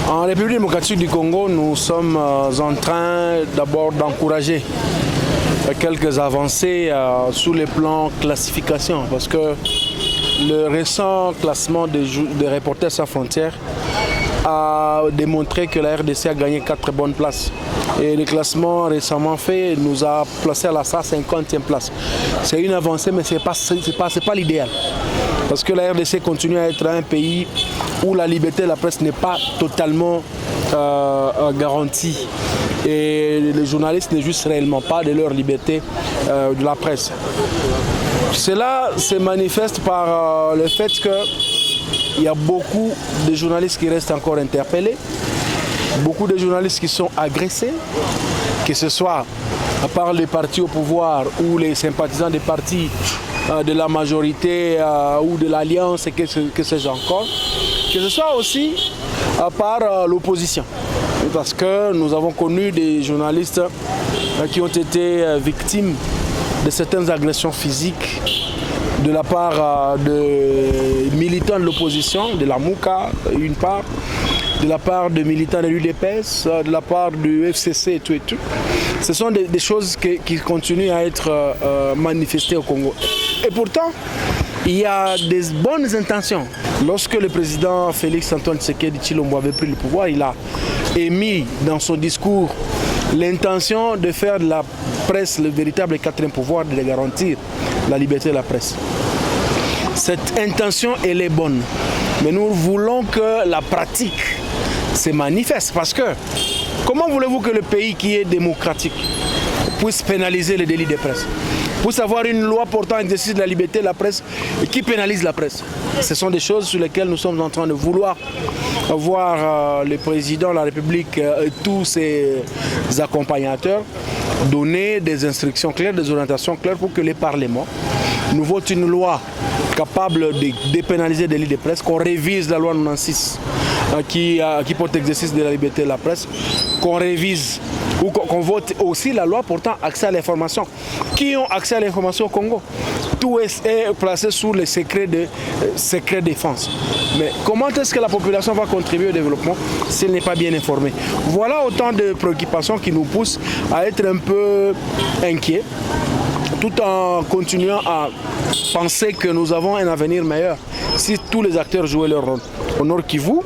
En République démocratique du Congo, nous sommes en train d'abord d'encourager quelques avancées sous les plans classification, parce que le récent classement des Reporters sans frontières a démontré que la RDC a gagné 4 bonnes places. Et le classement récemment fait nous a placé à la 150e place. C'est une avancée, mais ce n'est pas l'idéal. Parce que la RDC continue à être un pays où la liberté de la presse n'est pas totalement garantie. Et les journalistes ne jouissent réellement pas de leur liberté de la presse. Cela se manifeste par le fait qu'il y a beaucoup de journalistes qui restent encore interpellés, beaucoup de journalistes qui sont agressés, que ce soit par les partis au pouvoir ou les sympathisants des partis de la majorité ou de l'alliance, que sais-je encore, que ce soit aussi par l'opposition. Parce que nous avons connu des journalistes qui ont été victimes de certaines agressions physiques de la part de militants de l'opposition, de la MOUCA, une part, de la part de militants de l'UDPS, de la part du FCC et tout et tout. Ce sont des choses qui continuent à être manifestées au Congo. Et pourtant, il y a des bonnes intentions. Lorsque le président Félix-Antoine Tshisekedi Tshilombo avait pris le pouvoir, il a émis dans son discours l'intention de faire de la presse le véritable quatrième pouvoir, de garantir la liberté de la presse. Cette intention, elle est bonne. Mais nous voulons que la pratique se manifeste. Parce que, comment voulez-vous que le pays qui est démocratique puisse pénaliser les délits de presse, puisse avoir une loi portant exercice de la liberté de la presse et qui pénalise la presse? Ce sont des choses sur lesquelles nous sommes en train de vouloir voir le président de la République et tous ses accompagnateurs donner des instructions claires, des orientations claires pour que les parlements nous votent une loi capable de dépénaliser les délits de presse, qu'on révise la loi 96 qui porte exercice de la liberté de la presse, qu'on révise ou qu'on vote aussi la loi portant accès à l'information. Qui ont accès à l'information au Congo? Tout est placé sous le secret défense. Mais comment est-ce que la population va contribuer au développement si elle n'est pas bien informée? Voilà autant de préoccupations qui nous poussent à être un peu inquiets, tout en continuant à penser que nous avons un avenir meilleur si tous les acteurs jouaient leur rôle. Au Nord Kivu,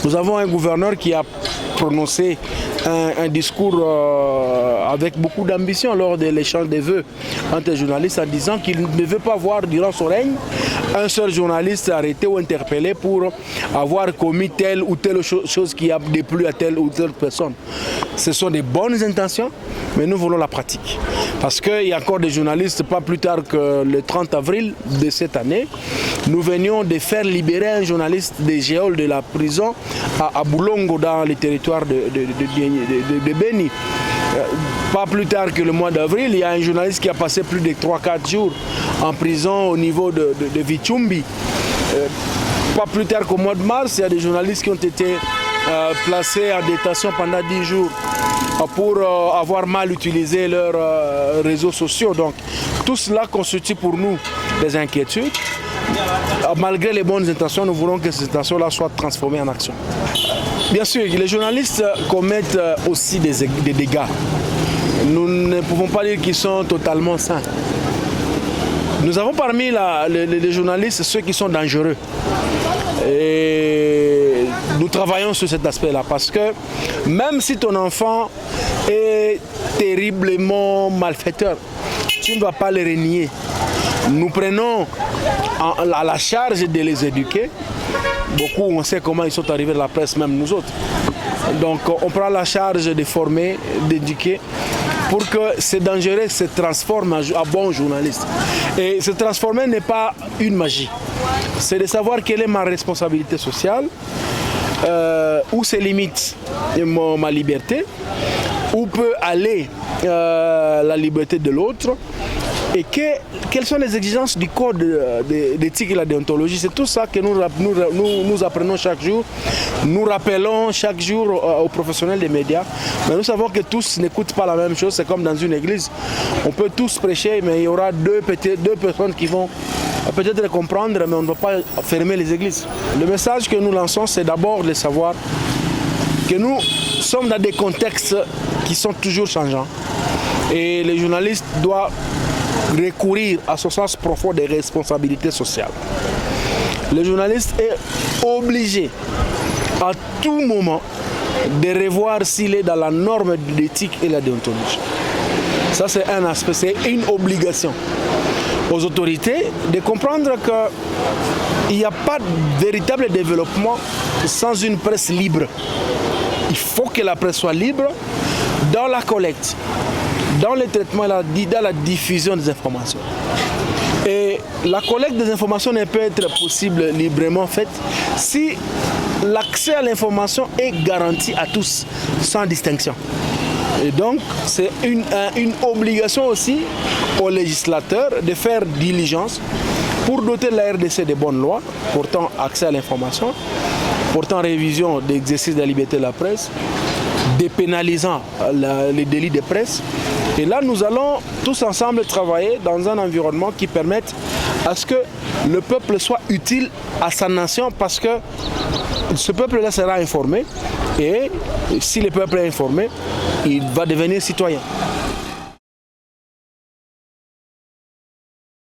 nous avons un gouverneur qui a prononcé un discours avec beaucoup d'ambition lors de l'échange des vœux entre les journalistes en disant qu'il ne veut pas voir durant son règne un seul journaliste arrêté ou interpellé pour avoir commis telle ou telle chose qui a déplu à telle ou telle personne. Ce sont des bonnes intentions, mais nous voulons la pratique. Parce qu'il y a encore des journalistes, pas plus tard que le 30 avril de cette année, nous venions de faire libérer un journaliste des geôles de la prison à Boulongo dans les territoires de Beni. Pas plus tard que le mois d'avril, il y a un journaliste qui a passé plus de 3-4 jours en prison au niveau de Vichumbi. Pas plus tard qu'au mois de mars, il y a des journalistes qui ont été placés en détention pendant 10 jours pour avoir mal utilisé leurs réseaux sociaux. Donc tout cela constitue pour nous des inquiétudes. Malgré les bonnes intentions, nous voulons que ces intentions-là soient transformées en action. Bien sûr, les journalistes commettent aussi des dégâts. Nous ne pouvons pas dire qu'ils sont totalement sains. Nous avons parmi les journalistes ceux qui sont dangereux. Et nous travaillons sur cet aspect-là parce que même si ton enfant est terriblement malfaiteur, tu ne vas pas les renier. Nous prenons à la charge de les éduquer. Beaucoup, on sait comment ils sont arrivés à la presse, même nous autres. Donc on prend la charge de former, d'éduquer, pour que ces dangereux se transforment en bons journalistes. Et se transformer n'est pas une magie. C'est de savoir quelle est ma responsabilité sociale, où se limite ma liberté, où peut aller la liberté de l'autre, et quelles sont les exigences du code d'éthique et la déontologie. C'est tout ça que nous apprenons chaque jour. Nous rappelons chaque jour aux professionnels des médias. Mais nous savons que tous n'écoutent pas la même chose. C'est comme dans une église. On peut tous prêcher, mais il y aura deux personnes qui vont peut-être les comprendre, mais on ne va pas fermer les églises. Le message que nous lançons, c'est d'abord de savoir que nous sommes dans des contextes qui sont toujours changeants. Et les journalistes doivent recourir à ce sens profond des responsabilités sociales. Le journaliste est obligé à tout moment de revoir s'il est dans la norme de l'éthique et la déontologie. Ça, c'est un aspect, c'est une obligation aux autorités de comprendre qu'il n'y a pas de véritable développement sans une presse libre. Il faut que la presse soit libre dans la collecte, dans le traitement, dans la diffusion des informations. Et la collecte des informations ne peut être possible librement faite si l'accès à l'information est garanti à tous, sans distinction. Et donc, c'est une obligation aussi aux législateurs de faire diligence pour doter la RDC de bonnes lois, portant accès à l'information, portant révision de l'exercice de la liberté de la presse, dépénalisant les délits de presse. Et là, nous allons tous ensemble travailler dans un environnement qui permette à ce que le peuple soit utile à sa nation, parce que ce peuple-là sera informé, et si le peuple est informé, il va devenir citoyen.